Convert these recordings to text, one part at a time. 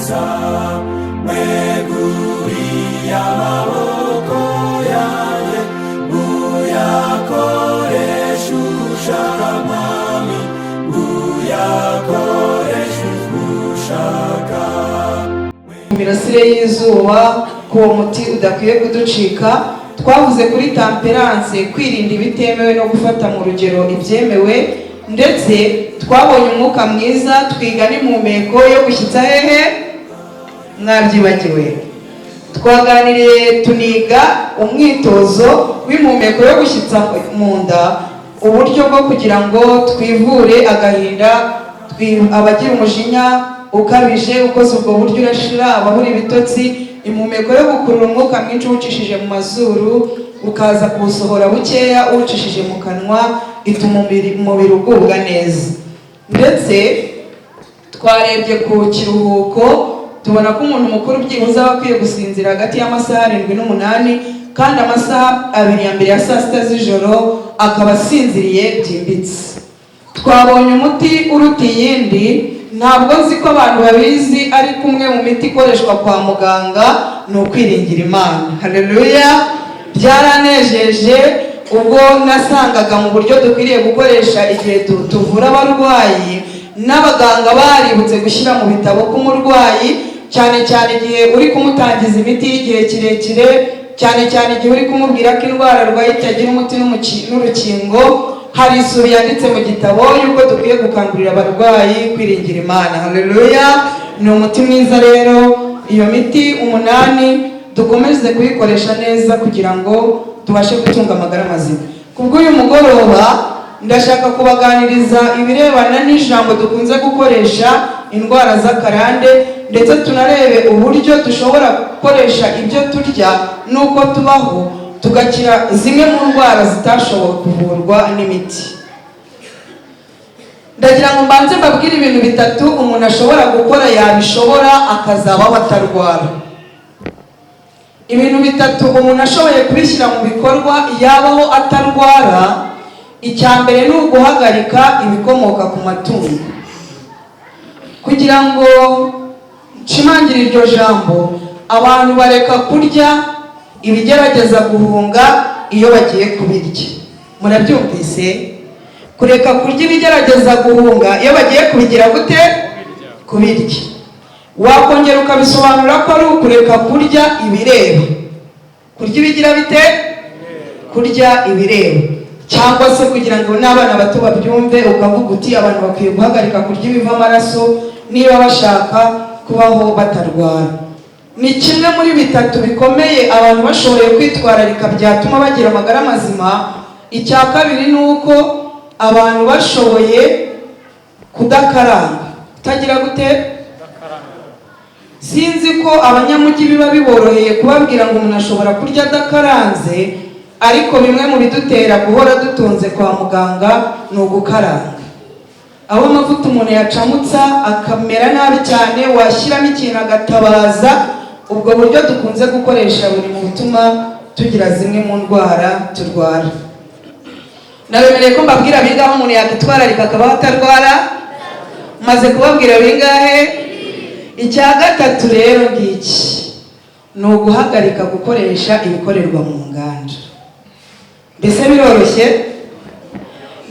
agakiza mweguriye amaboko yanjye muyakoresha ushaka mwami muyakoresha ushaka. Imirasire y'izuba ku muti udakwiye kuducika. Twavuze kuri temperance, kwirinda ibitemewe no gufata mu rugero ibyemewe, ndetse twabonye umwuka mwiza, twiga n'impumeko yo gushyitsa hehe mwabyibagiwe. Twaganiriye tuniga umwitozo w'impumeko yo gushyitsa mu nda, uburyo bwo kugira ngo twivure agahinda, abagira umujinya ukabije ukoze ubwo buryo urashira, ababura ibitotsi. Impumeko yo gukurura umwuka mwinshi uwucishije mu mazuru ukaza kuwusohora bukeya uwucishije mu kanwa, ituma umubiri ugubwa neza. Ndetse twarebye ku kiruhuko, tubona ko umuntu mukuru byibuze aba akwiye gusinzira hagati y'amasaha 7 n'8, kandi amasaha 2 ya mbere ya saa sita z'ijoro akaba asinziriye byimbitse. Twabonye umuti uruta iyindi, ntabwo nzi ko abantu babizi, ariko umwe mu miti ikoreshwa kwa muganga ni ukwiringira Imana. Haleluya! Byaranejeje ubwo nasangaga mu buryo dukwiriye gukoresha igihe tuvura abarwayi, n'abaganga baributse gushyira mu bitabo k'umurwayi, cyane cyane igihe uri kumutangiza imiti y'igihe kirekire, cyane cyane igihe uri kumubwira ko indwara arwaye itagira umuti n'urukingo. Hari isura yanditse mu gitabo yuko dukwiye gukangurira abarwayi kwiringira Imana. Haleluya! Ni umuti mwiza rero. Iyo miti 8 dukomeze kuyikoresha neza kugira ngo tubashe gutunga amagara mazima. Kubw'uyu mugoroba ndashaka kubaganiriza ibirebana n'ijambo dukunze gukoresha, indwara z'akarande, ndetse tunarebe uburyo dushobora gukoresha ibyo turya n'uko tubaho tugakira zimwe mu ndwara zitashoboye kuvurwa n'imiti. Ndagira ngo mbanze mbabwire ibintu 3 umuntu ashobora gukora yabishobora akazabaho atarwara. Ibintu 3 umuntu ashoboye kubishyira mu bikorwa yabaho atarwara. Icya mbere ni uguhagarika ibikomoka ku matungo. Kugira ngo nshimangire iryo jambo, abantu bareka kurya ibigerageza guhunga iyo bagiye kubirya. Murabyumvise? Kureka kurya ibigerageza guhunga iyo bagiye kubigira gute? Kubirya. Wakongera ukabisobanura ko ari ukureka kurya ibireba. Kurya ibigira bite? Kurya ibireba. Cyangwa se kugira ngo n'abana bato babyumve, ukavuga uti abantu bakwiye guhagarika kurya ibiva amaraso niba bashaka kubaho batarwara. Ni kimwe muri 3 bikomeye abantu bashoboye kwitwararika byatuma bagira amagara mazima. Icya kabiri ni uko abantu bashoboye kudakaranga. Utagira gute? Sinzi ko abanyamujyi biba biboroheye kubabwira ngo umuntu ashobora kurya adakaranze, ariko bimwe mu bidutera guhora dutunze kwa muganga ni ugukaranga. Aho amavuta umuntu yacamutsa akamera nabi cyane, washyiramo ikintu agatabaza. Ubwo buryo dukunze gukoresha buri mu bituma tugira zimwe mu ndwara turwara. Nabemereye ko mbabwira bingahe umuntu yakitwararika akabaho atarwara. Maze kubabwira bingahe? Icya 3 rero ngiki ni uguhagarika gukoresha ibikorerwa mu nganda. Mbese biroroshye?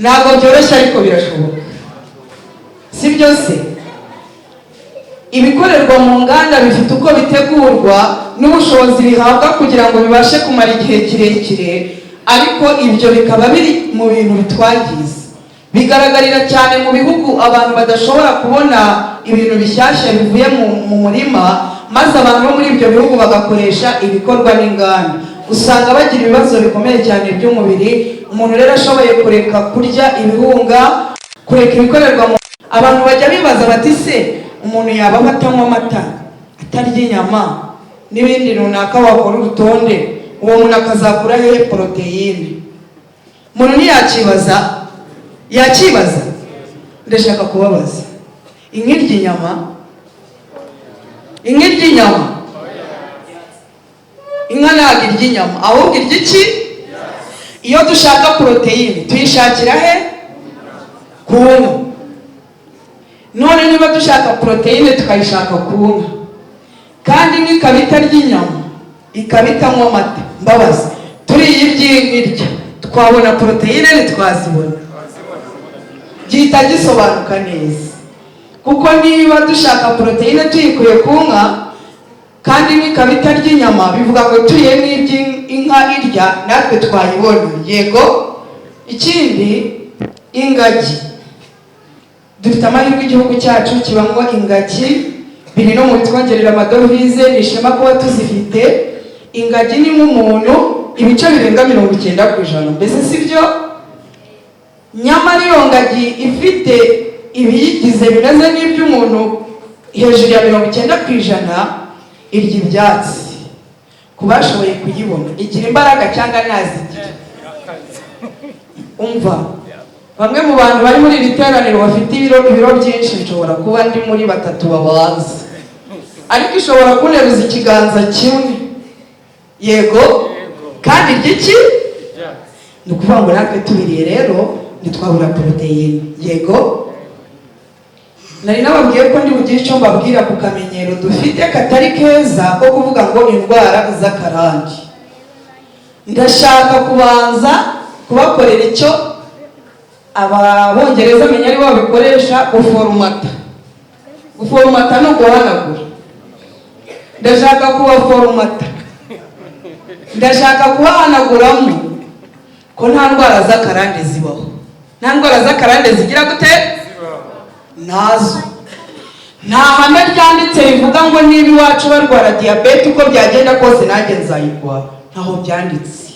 Ntabwo byoroshye ariko birashoboka, si byose? Ibikorerwa mu nganda bifite uko bitegurwa n'ubushobozi bihabwa kugira ngo bibashe kumara igihe kirekire, ariko ibyo bikaba biri mu bintu bitwangiza. Bigaragarira cyane mu bihugu abantu badashobora kubona ibintu bishyashya bivuye mu murima, maze abantu bo muri ibyo bihugu bagakoresha ibikorwa n'inganda. Usanga bagira ibibazo bikomeye cyane by'umubiri. Umuntu rero ashoboye kureka kurya ibihunga, kureka ibikorerwa mu... Abantu bajya bibaza bati se umuntu yabaho atanywa amata, atarya inyama n'ibindi runaka, wakora urutonde, uwo muntu akazakura hehe poroteyine? Umuntu ntiyakibaza? Yakibaza? Ndashaka kubabaza, inka irya inyama? Inka irya inyama? Inka ntabwo irya inyama, ahubwo irya iki? Iyo dushaka poroteyine tuyishakira he? Ku nka. None niba dushaka poroteyine tukayishaka ku nka, kandi nk'ikaba itarya inyama ikaba itanywa amata. Mbabazi, turiye iby'inka irya twabona poroteyine ntitwazibona? Gihita gisobanuka neza, kuko niba dushaka poroteyine tuyikuye ku nka kandi nk'ikaba itarya inyama, bivuga ngo turiye nk'iby'inka irya natwe twayibona. Yego. Ikindi, ingagi, dufite amahirwe igihugu cyacu kibamo ingagi, biri no mu bitwongerera amadovize, ni ishema kuba tuzifite. Ingagi ni nk'umuntu ibice birenga 90%, mbese si byo? Nyamara iyo ngagi ifite ibiyigize bimeze nk'iby'umuntu hejuru ya 90%, irya ibyatsi. Ku bashoboye kuyibona, igira imbaraga cyangwa ntazigira? Umva, bamwe mu bantu bari muri iri teraniro bafite ibiro byinshi, nshobora kuba ndi muri batatu babanza, ariko ishobora kuneruza ikiganza kimwe. Yego. Kandi igiki ni ukuvuga ngo natwe tubiriye rero ntitwabura poroteyine. Yego. Nari nababwiye ko ndi bugire icyo mbabwira ku kamenyero dufite katari keza ko kuvuga ngo indwara z'akarande. Ndashaka kubanza kubakorera icyo abongereza menya ari babikoresha, guforumata. Guforumata ni uguhanagura. Ndashaka kubaforumata, ndashaka kubahanaguramo ko nta ndwara z'akarande zibaho. Nta ndwara z'akarande zigira gute? Nazo. Nta hame ryanditse rivuga ngo niba iwacu barwara diyabete uko byagenda kose nanjye nzayirwara. Ntaho byanditse.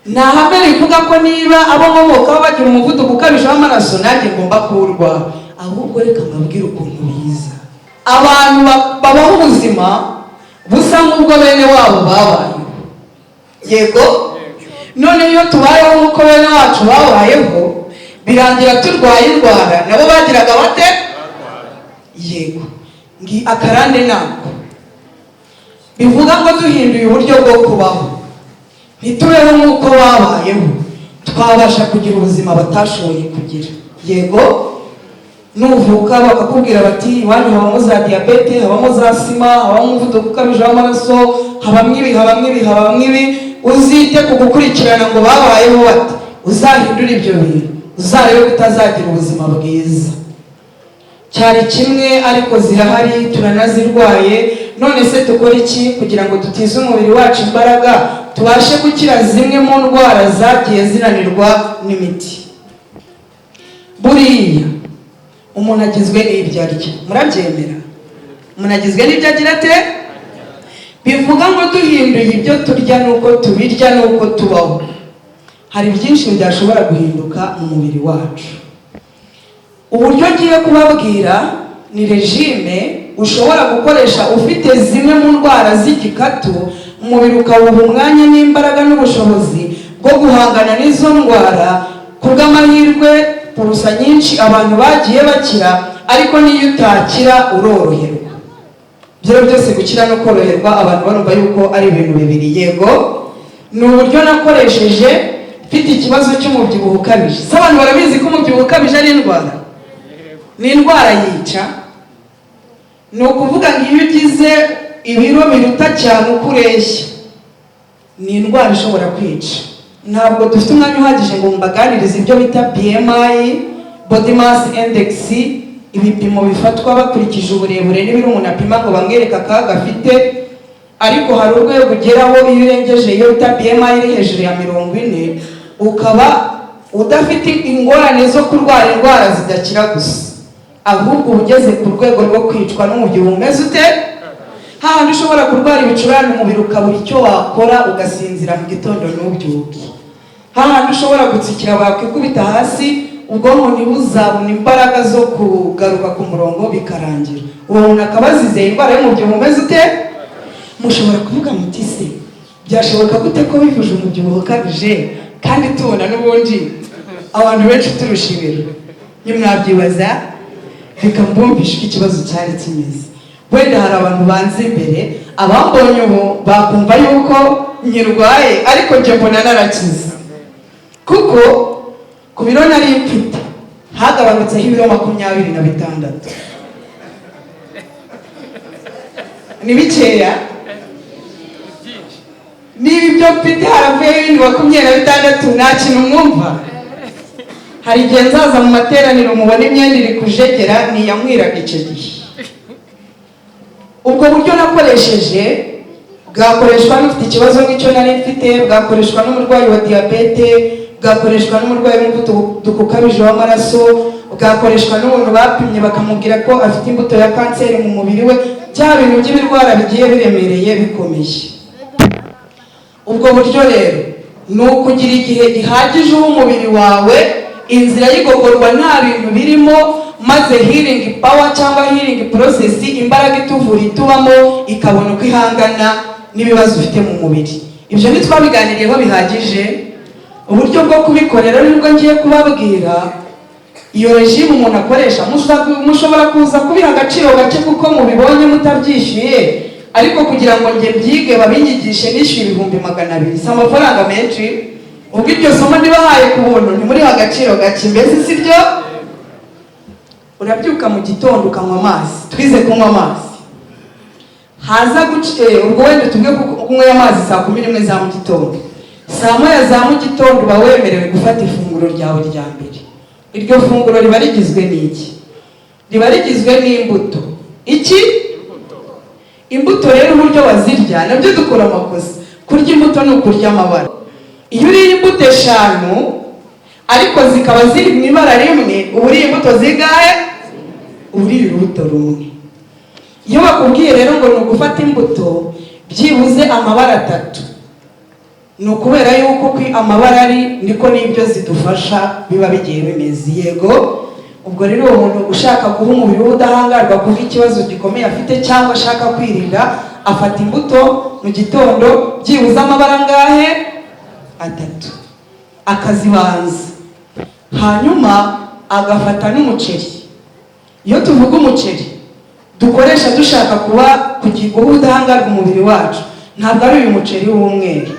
Nta hame rivuga ko niba abo nkomokaho bagira umuvuduko ukabije w'amaraso nanjye ngomba kuwurwara. Ahubwo reka mbabwire ukuntu biza. Abantu babaho ubuzima busa nk'ubwo bene wabo babayeho. Yego. None iyo tubayeho nk'uko bene wacu babayeho, birangira turwaye indwara nabo bagiraga bate? Yego. Ngi akarande nako bivuga ngo duhinduye uburyo bwo kubaho, ntitubeho nk'uko babayeho, twabasha kugira ubuzima batashoboye kugira. Yego. Nuvuka bakakubwira bati iwanyu habamo za diyabete, habamo za sima, habamo umuvuduko ukabije w'amaraso, habamo ibi, uzite ku gukurikirana ngo babayeho bati, uzahindura ibyo bintu, uzarebe kutazagira ubuzima bwiza. Cyari kimwe ariko zirahari, turanazirwaye. None se dukora iki kugira ngo dutize umubiri wacu imbaraga, tubashe gukira zimwe mu ndwara zagiye zinanirwa n'imiti? Buriya umuntu agizwe n'ibyo arya. Murabyemera? Umuntu agizwe n'ibyo agira ate? Bivuga ngo duhinduye ibyo turya nuko tubirya nuko tubaho, hari byinshi byashobora guhinduka mu mubiri wacu. Uburyo ngiye kubabwira ni regime ushobora gukoresha ufite zimwe mu ndwara z'igikatu, umubiri ukawuha umwanya n'imbaraga n'ubushobozi bwo guhangana n'izo ndwara. Kubw'amahirwe purusa nyinshi abantu bagiye bakira, ariko niyo utakira uroroherwa. Byo byose gukira no koroherwa abantu barumva yuko ari ibintu bibiri. Yego. Ni uburyo nakoresheje mfite ikibazo cy'umubyibuho ukabije. Se abantu barabizi ko umubyibuho ukabije ari indwara? Ni indwara yica. Ni ukuvuga ngo iyo ugize ibiro biruta cyane uko ureshya, ni indwara ishobora kwica. Ntabwo dufite umwanya uhagije ngo mbaganirize ibyo bita BMI, body mass index, ibipimo bifatwa bakurikije uburebure n'ibiro umuntu apima ngo bamwereke akaga gafite. Ariko hari urwego ugeraho iyo urengeje iyo bita BMI iri hejuru ya 40, ukaba udafite ingorane zo kurwara indwara zidakira gusa, ahubwo ugeze ku rwego rwo kwicwa n'umubyibuho umeze ute? Hahandi ushobora kurwara ibicurane umubiri ukabura icyo wakora, ugasinzira mu gitondo n'ubyuke. Hahandi ushobora gutsikira bakikubita hasi, ubwonko ntibuzabona imbaraga zo kugaruka ku murongo bikarangira. Uwo muntu akaba azize indwara y'umubyibuho umeze ute? Mushobora kuvuga muti se byashoboka gute ko bivuje umubyibuho ukabije kandi tubona n'ubundi abantu benshi turusha ibiro? Nimwabyibaza reka mbumvishe ko ikibazo cyari kimeze. Wenda hari abantu banze imbere, abambonye ubu bakumva yuko nyirwaye, ariko njye mbona narakize, kuko ku biro nari mfite hagabanutseho ibiro 26. ni bikeya niba ibyo mfite haravuyeho 26 nta kintu mwumva. Hari igihe nzaza mu materaniro mubona imyenda iri kujegera niyamwiraga icyo gihe. Ubwo buryo nakoresheje bwakoreshwa n'ufite ikibazo nk'icyo nari mfite, bwakoreshwa n'umurwayi wa diabete, bwakoreshwa n'umurwayi w'umuvuduko ukabije w'amaraso, bwakoreshwa n'umuntu bapimye bakamubwira ko afite imbuto ya kanseri mu mubiri we, bya bintu by'ibirwara bigiye biremereye bikomeye. Ubwo buryo rero ni ukugira igihe gihagije umubiri wawe inzira y'igogorwa nta bintu birimo, maze healing power cyangwa healing process imbaraga ituvura itubamo ikabona uko ihangana n'ibibazo ufite mu mubiri. Ibyo ntitwabiganiriyeho bihagije. Uburyo bwo kubikorera nibwo ngiye kubabwira. Iyo regime umuntu akoresha mushobora kuza kubiha agaciro gake kuko mubibonye mutabyishyuye, ariko kugira ngo njye byige babinyigishe nishyuye 200,000 si amafaranga menshi. Ubwo iryo somo nibahaye ku buntu ntimuriho agaciro gake, mbese si byo? Urabyuka mu gitondo ukanywa amazi, twize kunywa amazi, haza ubwo wenda tubwe kunywa amazi saa 11 za mu gitondo, saa 1 za mu gitondo uba wemerewe gufata ifunguro ryawe rya mbere. Iryo funguro riba rigizwe n'iki? Riba rigizwe n'imbuto. Iki? Imbuto rero uburyo bazirya nabyo dukora amakosa. Kurya imbuto ni ukurya amabara. Iyo uriye imbuto 5 ariko zikaba ziri mu ibara rimwe, uba uriye imbuto zigahe? Uriye urubuto rumwe. Iyo bakubwiye rero ngo ni ugufata imbuto byibuze amabara 3, ni ukubera yuko amabara ari niko n'ibyo zidufasha biba bigiye bimeze. Yego, ubwo rero uwo muntu ushaka guha umubiri w'ubudahangarwa kuko ikibazo gikomeye afite cyangwa ashaka kwirinda, afata imbuto mu gitondo byibuze amabara ngahe? 3, akazibanza, hanyuma agafata n'umuceri. Iyo tuvuga umuceri dukoresha dushaka kugira ubudahangarwa umubiri wacu, ntabwo ari uyu muceri w'umweru,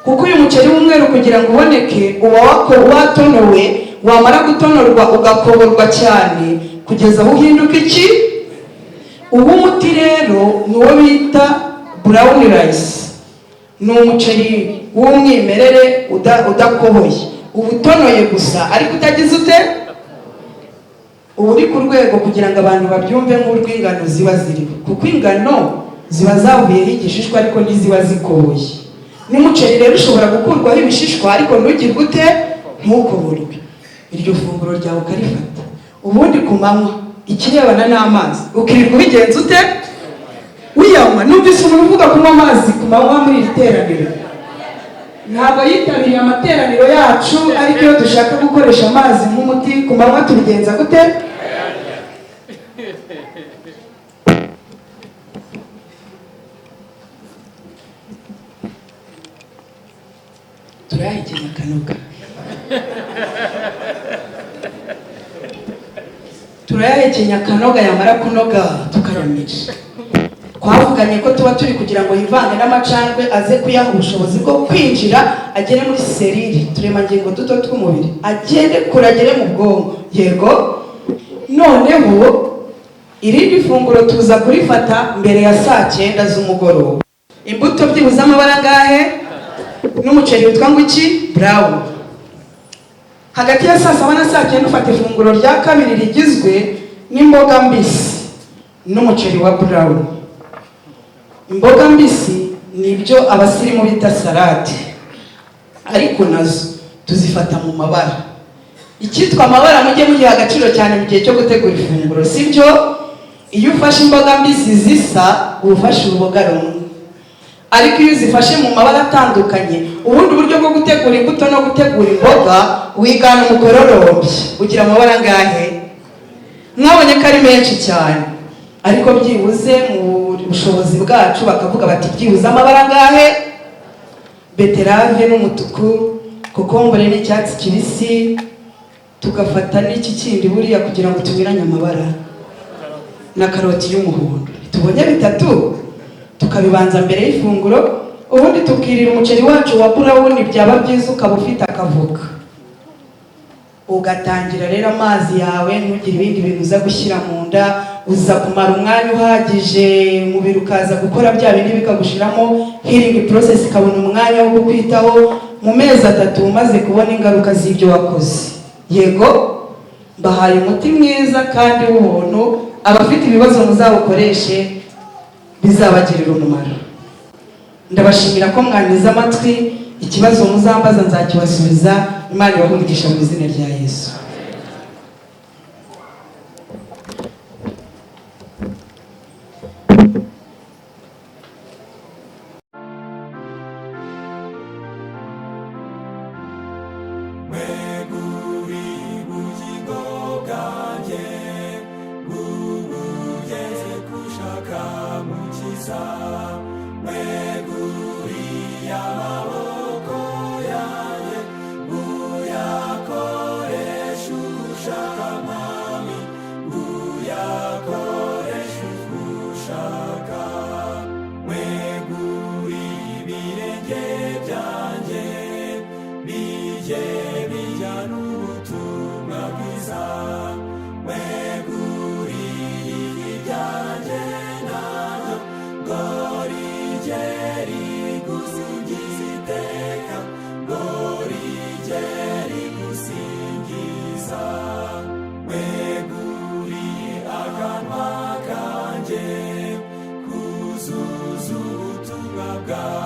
kuko uyu muceri w'umweru kugira ngo uboneke uba watonowe, wamara gutonorwa ugakoborwa cyane kugeza aho uhinduka iki? Ubu umuti rero ni uwo bita brown rice. Ni umuceri w'umwimerere udakoboye, ubutonoye gusa ariko utagize ute? Ubu uri ku rwego kugira ngo abantu babyumve nk'urw'ingano ziba ziriho, kuko ingano ziba zavuyeho igishishwa ariko ntiziba zikoboye. N'umuceri rero ushobora gukurwaho ibishishwa ariko ntugirwe ute? Ntukoborwe. Iryo funguro ryawe ukarifata, ubundi ku manywa ikirebana n'amazi ukirirwa ubigenza ute? Wiyanywa. Numvise umuntu uvuga kunywa amazi ku manywa muri iri teraniro. Ntabwo yitabiriye amateraniro yacu, ariko iyo dushaka gukoresha amazi nk'umuti ku manywa tubigenza gute? Turayahekenya akanoga. Turayahekenya akanoga, yamara kunoga tukayamisha. Twavuganye ko tuba turi kugira ngo yivange n'amacandwe aze kuyaha ubushobozi bwo kwinjira agere muri serire, turemangingo duto tw'umubiri, agende kuragere mu bwonko. Yego, noneho irindi funguro tuza kurifata mbere ya saa 9 z'umugoroba. Imbuto byibuze amabara ngahe? N'umuceri witwa ngo iki? Brown. Hagati ya saa 7 na saa 9 ufata ifunguro rya kabiri rigizwe n'imboga mbisi n'umuceri wa brown. Imboga mbisi nibyo abasirimu bita salade, ariko nazo tuzifata mu mabara. Icyitwa amabara mujye mugiha agaciro cyane mu gihe cyo gutegura ifunguro, sibyo? Iyo ufashe imboga mbisi zisa ufashe uruboga rumwe, ariko iyo uzifashe mu mabara atandukanye, ubundi buryo bwo gutegura imbuto no gutegura imboga wigana umukororombye ugira amabara ngahe? Mwabonye ko ari menshi cyane, ariko byibuze mu bushobozi bwacu bakavuga bati byibuze amabara ngahe? Beterave n'umutuku, kokombure n'icyatsi kibisi, tugafata n'iki kindi buriya kugira ngo tumiranye amabara, na karoti y'umuhondo. Tubonye 3 tukabibanza mbere y'ifunguro, ubundi tukirira umuceri wacu wa brown. Byaba byiza ukaba ufite akavuga, ugatangira rero amazi yawe, ntugire ibindi bintu uza gushyira mu nda uza kumara umwanya uhagije, umubiri ukaza gukora bya bindi bikagushiramo, healing process ikabona umwanya wo kukwitaho. Mu mezi 3 umaze kubona ingaruka z'ibyo wakoze. Yego, bahaye umuti mwiza kandi w'ubuntu, abafite ibibazo muzawukoreshe bizabagirira umumaro. Ndabashimira ko mwanyuze amatwi, ikibazo muzambaza nzakibasubiza. Imana ibahumugisha mu izina rya Yesu. God.